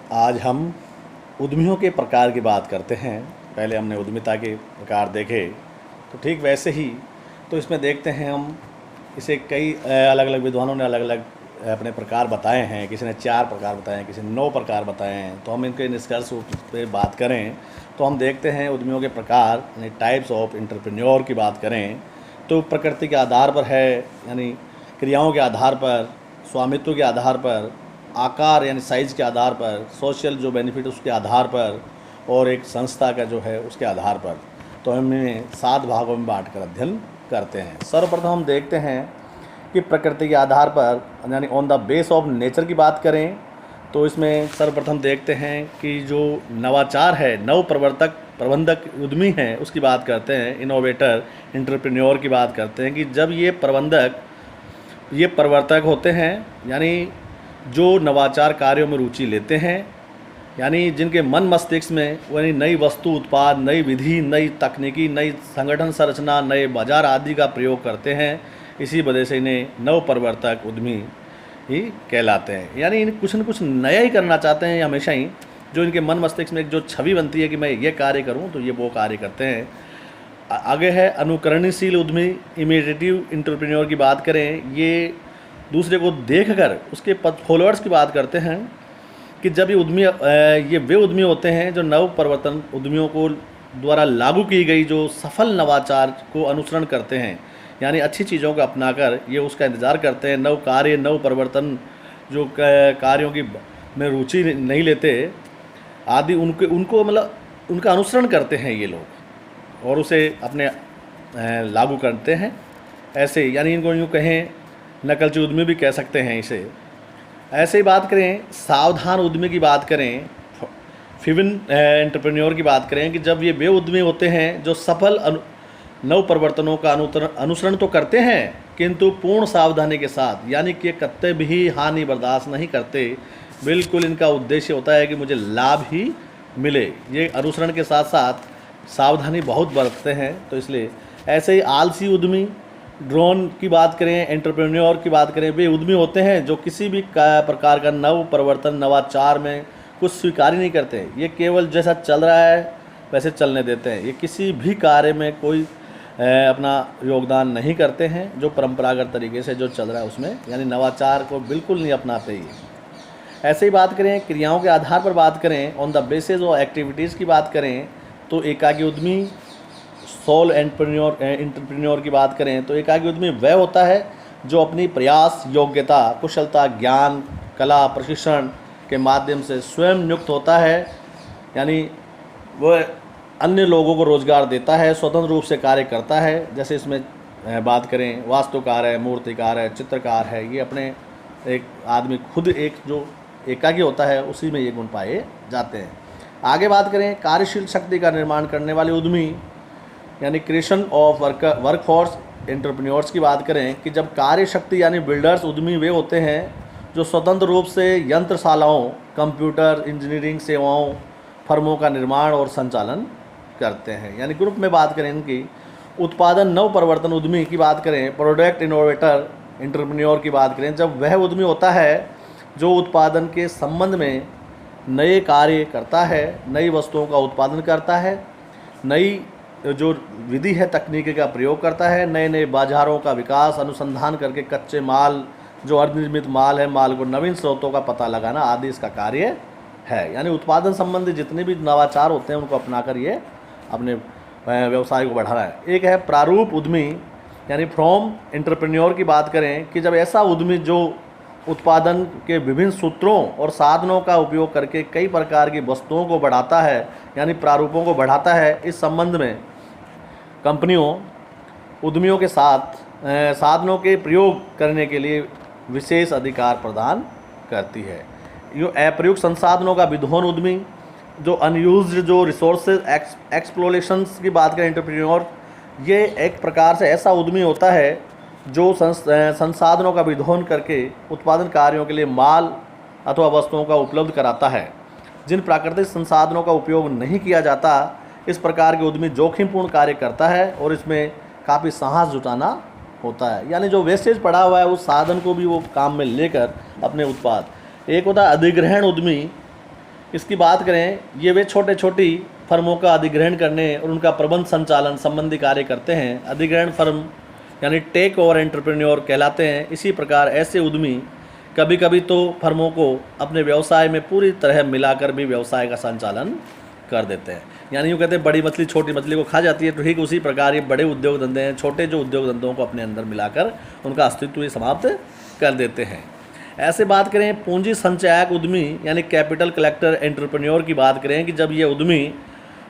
आज हम उद्यमियों के प्रकार की बात करते हैं। पहले हमने उद्यमिता के प्रकार देखे, तो ठीक वैसे ही तो इसमें देखते हैं हम इसे कई अलग अलग विद्वानों ने अलग अलग अपने प्रकार बताए हैं। किसी ने 4 प्रकार बताए हैं, किसी ने 9 प्रकार बताए हैं। तो हम इनके निष्कर्ष पे बात करें तो हम देखते हैं उद्यमियों के प्रकार यानी टाइप्स ऑफ एंटरप्रेन्योर की बात करें तो प्रकृति के आधार पर है, यानी क्रियाओं के आधार पर, स्वामित्व के आधार पर, आकार यानी साइज़ के आधार पर, सोशल जो बेनिफिट उसके आधार पर, और एक संस्था का जो है उसके आधार पर। तो हम इन्हें 7 भागों में बांट कर अध्ययन करते हैं। सर्वप्रथम हम देखते हैं कि प्रकृति के आधार पर यानी on the base of nature की बात करें तो इसमें सर्वप्रथम देखते हैं कि जो नवाचार है, नव प्रवर्तक प्रबंधक उद्यमी हैं उसकी बात करते हैं। इनोवेटर एंटरप्रेन्योर की बात करते हैं कि जब ये प्रवर्तक होते हैं, यानी जो नवाचार कार्यों में रुचि लेते हैं, यानी जिनके मन मस्तिष्क में यानी नई वस्तु उत्पाद, नई विधि, नई तकनीकी, नई संगठन संरचना, नए बाजार आदि का प्रयोग करते हैं। इसी वजह से इन्हें नव प्रवर्तक उद्यमी ही कहलाते हैं। यानी इन कुछ न कुछ नया ही करना चाहते हैं हमेशा ही। जो इनके मन मस्तिष्क में एक जो छवि बनती है कि मैं ये कार्य करूं, तो ये वो कार्य करते हैं। आगे है अनुकरणशील उद्यमी इमिटेटिव एंटरप्रेन्योर की बात करें, ये दूसरे को देखकर उसके फॉलोअर्स की बात करते हैं कि जब ये वे उद्यमी होते हैं जो नव परिवर्तन उद्यमियों को द्वारा लागू की गई जो सफल नवाचार को अनुसरण करते हैं, यानी अच्छी चीज़ों को अपनाकर ये उसका इंतज़ार करते हैं। नव कार्य, नव परिवर्तन जो कार्यों की में रुचि नहीं लेते आदि, उनको मतलब उनका अनुसरण करते हैं ये लोग और उसे अपने लागू करते हैं। ऐसे यानी इनको यूँ कहें नकलची उद्यमी भी कह सकते हैं इसे। ऐसे ही बात करें सावधान उद्यमी की बात करें, फिविन एंटरप्रेन्योर की बात करें कि जब ये वे उद्यमी होते हैं जो सफल नव परिवर्तनों का अनुसरण तो करते हैं किंतु पूर्ण सावधानी के साथ, यानी कि कतई भी हानि बर्दाश्त नहीं करते। बिल्कुल इनका उद्देश्य होता है कि मुझे लाभ ही मिले। ये अनुसरण के साथ साथ सावधानी बहुत बरतते हैं। तो इसलिए ऐसे ही आलसी उद्यमी, ड्रोन की बात करें, एंटरप्रेन्योर की बात करें, वे उद्यमी होते हैं जो किसी भी प्रकार का नव परिवर्तन नवाचार में कुछ स्वीकार ही नहीं करते। ये केवल जैसा चल रहा है वैसे चलने देते हैं। ये किसी भी कार्य में कोई अपना योगदान नहीं करते हैं जो परंपरागत तरीके से जो चल रहा है उसमें, यानी नवाचार को बिल्कुल नहीं अपनाते ही। ऐसे ही बात करें क्रियाओं के आधार पर बात करें, on the basis of activities की बात करें तो एकाकी उद्यमी, सोल एंटरप्रेन्योर की बात करें तो एकाकी उद्यमी वह होता है जो अपनी प्रयास, योग्यता, कुशलता, ज्ञान, कला, प्रशिक्षण के माध्यम से स्वयं नियुक्त होता है, यानी वह अन्य लोगों को रोजगार देता है, स्वतंत्र रूप से कार्य करता है। जैसे इसमें बात करें वास्तुकार है, मूर्तिकार है, चित्रकार है, ये अपने एक आदमी खुद एक जो एकाकी होता है उसी में ये गुण पाए जाते हैं। आगे बात करें कार्यशील शक्ति का निर्माण करने वाले उद्यमी, यानी क्रिएशन ऑफ वर्कफोर्स एंटरप्रेन्योर्स की बात करें कि जब कार्य शक्ति यानी बिल्डर्स उद्यमी वे होते हैं जो स्वतंत्र रूप से यंत्रशालाओं, कंप्यूटर, इंजीनियरिंग सेवाओं, फर्मों का निर्माण और संचालन करते हैं। यानी ग्रुप में बात करें इनकी उत्पादन नव परिवर्तन उद्यमी की बात करें, प्रोडक्ट इनोवेटर एंटरप्रेन्योर की बात करें, जब वह उद्यमी होता है जो उत्पादन के संबंध में नए कार्य करता है, नई वस्तुओं का उत्पादन करता है, नई जो विधि है तकनीकी का प्रयोग करता है, नए नए बाजारों का विकास, अनुसंधान करके कच्चे माल जो अर्धनिर्मित माल है, माल को नवीन स्रोतों का पता लगाना आदि इसका कार्य है। यानी उत्पादन संबंधी जितने भी नवाचार होते हैं उनको अपनाकर ये अपने व्यवसाय को बढ़ा रहा है। एक है प्रारूप उद्यमी, यानी फ्रॉम एंटरप्रेन्योर की बात करें कि जब ऐसा उद्यमी जो उत्पादन के विभिन्न सूत्रों और साधनों का उपयोग करके कई प्रकार की वस्तुओं को बढ़ाता है, यानी प्रारूपों को बढ़ाता है। इस संबंध में कंपनियों उद्यमियों के साथ साधनों के प्रयोग करने के लिए विशेष अधिकार प्रदान करती है। यो अप्रयुक्त संसाधनों का विद्वान उद्यमी, जो अनयूज्ड जो रिसोर्सेज एक्सप्लोरेशंस की बात करें एंटरप्रेन्योर, ये एक प्रकार से ऐसा उद्यमी होता है जो संसाधनों का विद्वान करके उत्पादन कार्यों के लिए माल अथवा वस्तुओं का उपलब्ध कराता है। जिन प्राकृतिक संसाधनों का उपयोग नहीं किया जाता, इस प्रकार के उद्यमी जोखिमपूर्ण कार्य करता है और इसमें काफ़ी साहस जुटाना होता है। यानी जो वेस्टेज पड़ा हुआ है उस साधन को भी वो काम में लेकर अपने उत्पाद। एक होता है अधिग्रहण उद्यमी, इसकी बात करें, ये वे छोटे छोटी फर्मों का अधिग्रहण करने और उनका प्रबंध संचालन संबंधी कार्य करते हैं। अधिग्रहण फर्म यानी टेक ओवर एंटरप्रेन्योर कहलाते हैं। इसी प्रकार ऐसे उद्यमी कभी कभी तो फर्मों को अपने व्यवसाय में पूरी तरह मिलाकर भी व्यवसाय का संचालन कर देते हैं। यानी यूँ कहते हैं बड़ी मछली छोटी मछली को खा जाती है, तो ठीक उसी प्रकार ये बड़े उद्योग धंधे हैं, छोटे जो उद्योग धंधों को अपने अंदर मिलाकर उनका अस्तित्व ही समाप्त कर देते हैं। ऐसे बात करें पूंजी संचयक उद्यमी यानी कैपिटल कलेक्टर एंटरप्रेन्योर की बात करें कि जब ये उद्यमी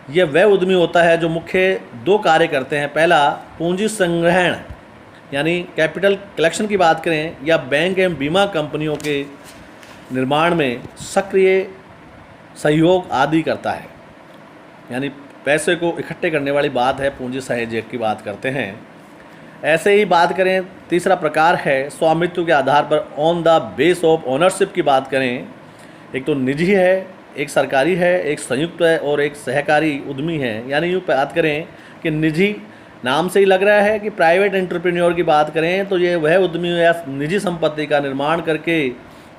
वह उद्यमी होता है जो मुख्य दो कार्य करते हैं। पहला, पूंजी संग्रहण यानी कैपिटल कलेक्शन की बात करें, या बैंक एवं बीमा कंपनियों के निर्माण में सक्रिय सहयोग आदि करता है। यानी पैसे को इकट्ठे करने वाली बात है, पूंजी सहयोग की बात करते हैं। ऐसे ही बात करें, तीसरा प्रकार है स्वामित्व के आधार पर on the base of ownership की बात करें। एक तो निजी है, एक सरकारी है, एक संयुक्त है और एक सहकारी उद्यमी है। यानी यूँ बात करें कि निजी नाम से ही लग रहा है कि प्राइवेट एंटरप्रेन्योर की बात करें तो ये वह उद्यमी या निजी संपत्ति का निर्माण करके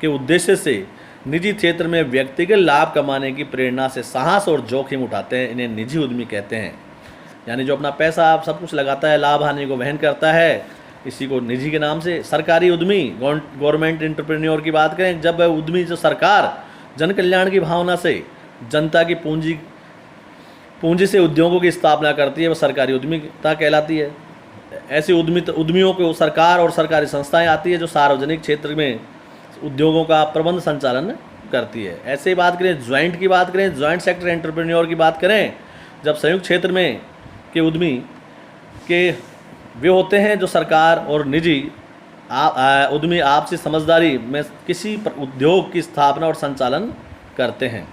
के उद्देश्य से निजी क्षेत्र में व्यक्तिगत लाभ कमाने की प्रेरणा से साहस और जोखिम उठाते हैं, इन्हें निजी उद्यमी कहते हैं। यानी जो अपना पैसा आप सब कुछ लगाता है, लाभ हानि को वहन करता है, इसी को निजी के नाम से। सरकारी उद्यमी गवर्नमेंट एंटरप्रेन्योर की बात करें, जब वह उद्यमी जो सरकार जन कल्याण की भावना से जनता की पूंजी से उद्योगों की स्थापना करती है, वह सरकारी उद्यमिता कहलाती है। ऐसे उद्यमियों को सरकार और सरकारी संस्थाएं आती है जो सार्वजनिक क्षेत्र में उद्योगों का प्रबंध संचालन करती है। ऐसे ही बात करें ज्वाइंट की बात करें, ज्वाइंट सेक्टर एंटरप्रेन्योर की बात करें, जब संयुक्त क्षेत्र में के उद्यमी के वे होते हैं जो सरकार और निजी उद्यमी आपसी समझदारी में किसी उद्योग की स्थापना और संचालन करते हैं।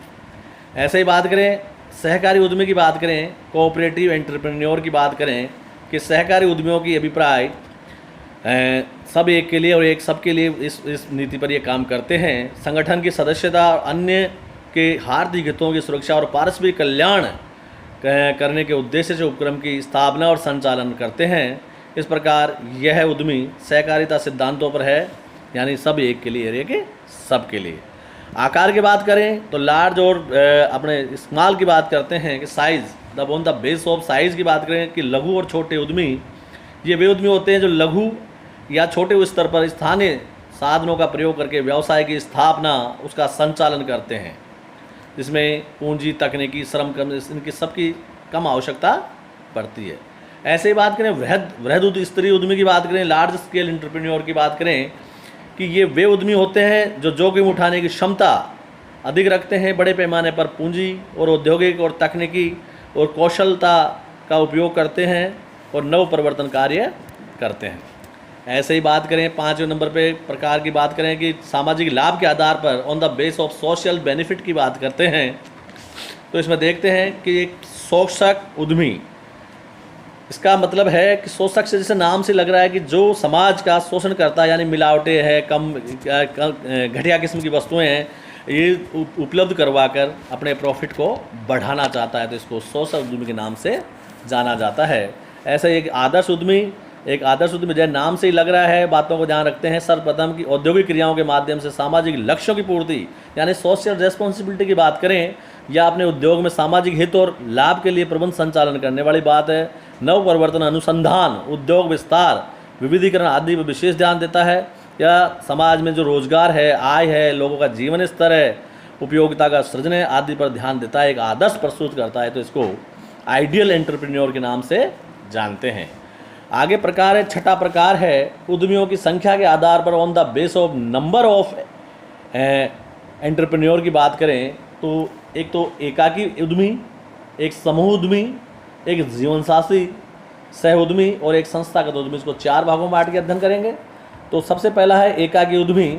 ऐसे ही बात करें सहकारी उद्यमी की बात करें, कोऑपरेटिव एंटरप्रेन्योर की बात करें कि सहकारी उद्यमियों की अभिप्राय सब एक के लिए और एक सब के लिए इस नीति पर ये काम करते हैं। संगठन की सदस्यता और अन्य के हार्दिक हितों की सुरक्षा और पारस्परिक कल्याण करने के उद्देश्य से उपक्रम की स्थापना और संचालन करते हैं। इस प्रकार यह उद्यमी सहकारिता सिद्धांतों पर है, यानी सब एक के लिए, एक सब के लिए। आकार की बात करें तो लार्ज और अपने स्मॉल की बात करते हैं कि size on the base of size की बात करें कि लघु और छोटे उद्यमी ये वे उद्यमी होते हैं जो लघु या छोटे स्तर पर स्थानीय साधनों का प्रयोग करके व्यवसाय की स्थापना उसका संचालन करते हैं, जिसमें पूंजी तकनीकी श्रम कम इनकी सबकी कम आवश्यकता पड़ती है। ऐसे ही बात करें वृहद स्तरीय उद्यमी की बात करें, लार्ज स्केल एंटरप्रेन्योर की बात करें कि ये वे उद्यमी होते हैं जो जोखिम उठाने की क्षमता अधिक रखते हैं, बड़े पैमाने पर पूंजी और औद्योगिक और तकनीकी और कौशलता का उपयोग करते हैं और नव परिवर्तन कार्य करते हैं। ऐसे ही बात करें 5वें नंबर पे प्रकार की बात करें कि सामाजिक लाभ के आधार पर on the base of social benefit की बात करते हैं, तो इसमें देखते हैं कि एक शोषक उद्यमी, इसका मतलब है कि शोषक से जैसे नाम से लग रहा है कि जो समाज का शोषण करता है, यानी मिलावटें है, कम घटिया किस्म की वस्तुएं हैं, ये उपलब्ध करवा कर अपने प्रॉफिट को बढ़ाना चाहता है, तो इसको शोषक उद्यमी के नाम से जाना जाता है। ऐसे एक आदर्श उद्यमी जैसे नाम से ही लग रहा है, बातों को ध्यान रखते हैं। सर्वप्रथम की औद्योगिक क्रियाओं के माध्यम से सामाजिक लक्ष्यों की पूर्ति यानी सोशल रेस्पॉन्सिबिलिटी की बात करें, या अपने उद्योग में सामाजिक हित और लाभ के लिए प्रबंध संचालन करने वाली बात है। नव परिवर्तन, अनुसंधान, उद्योग विस्तार, विविधीकरण आदि पर विशेष ध्यान देता है, या समाज में जो रोजगार है, आय है, लोगों का जीवन स्तर है, उपयोगिता का सृजन है आदि पर ध्यान देता है, एक आदर्श प्रस्तुत करता है, तो इसको आइडियल एंटरप्रेन्योर के नाम से जानते हैं। आगे प्रकार है, छठा प्रकार है उद्यमियों की संख्या के आधार पर on the base of number of entrepreneur की बात करें तो एक तो एकाकी उद्यमी, एक समूह उद्यमी, एक जीवनसाथी सह उद्यमी और एक संस्थागत उद्यमी। इसको 4 भागों में बांट के अध्ययन करेंगे। तो सबसे पहला है एकाकी उद्यमी,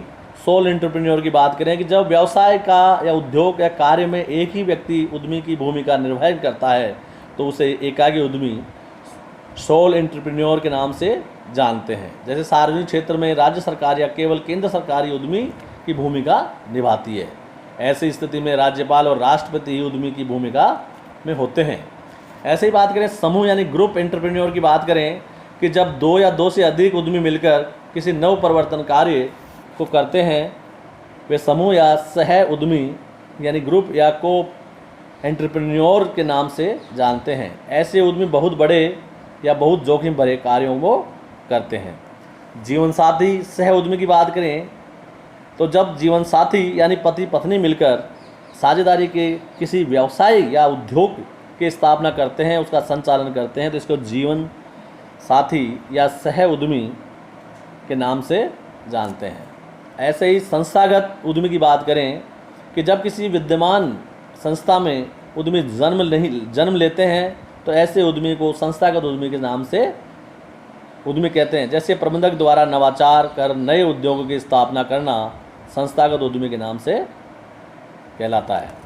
सोल एंटरप्रेन्योर की बात करें कि जब व्यवसाय का या उद्योग या कार्य में एक ही व्यक्ति उद्यमी की भूमिका निर्वहन करता है तो उसे एकाकी उद्यमी सोल एंटरप्रेन्योर के नाम से जानते हैं। जैसे सार्वजनिक क्षेत्र में राज्य सरकार या केवल केंद्र सरकारी उद्यमी की भूमिका निभाती है, ऐसी स्थिति में राज्यपाल और राष्ट्रपति ही उद्यमी की भूमिका में होते हैं। ऐसे ही बात करें समूह यानी ग्रुप एंटरप्रेन्योर की बात करें कि जब 2 या 2 से अधिक उद्यमी मिलकर किसी नव परिवर्तन कार्य को करते हैं, वे समूह या सह उद्यमी यानी ग्रुप या को एंटरप्रेन्योर के नाम से जानते हैं। ऐसे उद्यमी बहुत बड़े या बहुत जोखिम भरे कार्यों को करते हैं। जीवन साथी सह उद्यमी की बात करें तो जब जीवन साथी यानी पति पत्नी मिलकर साझेदारी के किसी व्यवसाय या उद्योग की स्थापना करते हैं, उसका संचालन करते हैं, तो इसको जीवन साथी या सह उद्यमी के नाम से जानते हैं। ऐसे ही संस्थागत उद्यमी की बात करें कि जब किसी विद्यमान संस्था में उद्यमी जन्म लेते हैं तो ऐसे उद्यमी को संस्थागत उद्यमी के नाम से उद्यमी कहते हैं। जैसे प्रबंधक द्वारा नवाचार कर नए उद्योगों की स्थापना करना संस्थागत उद्यमी के नाम से कहलाता है।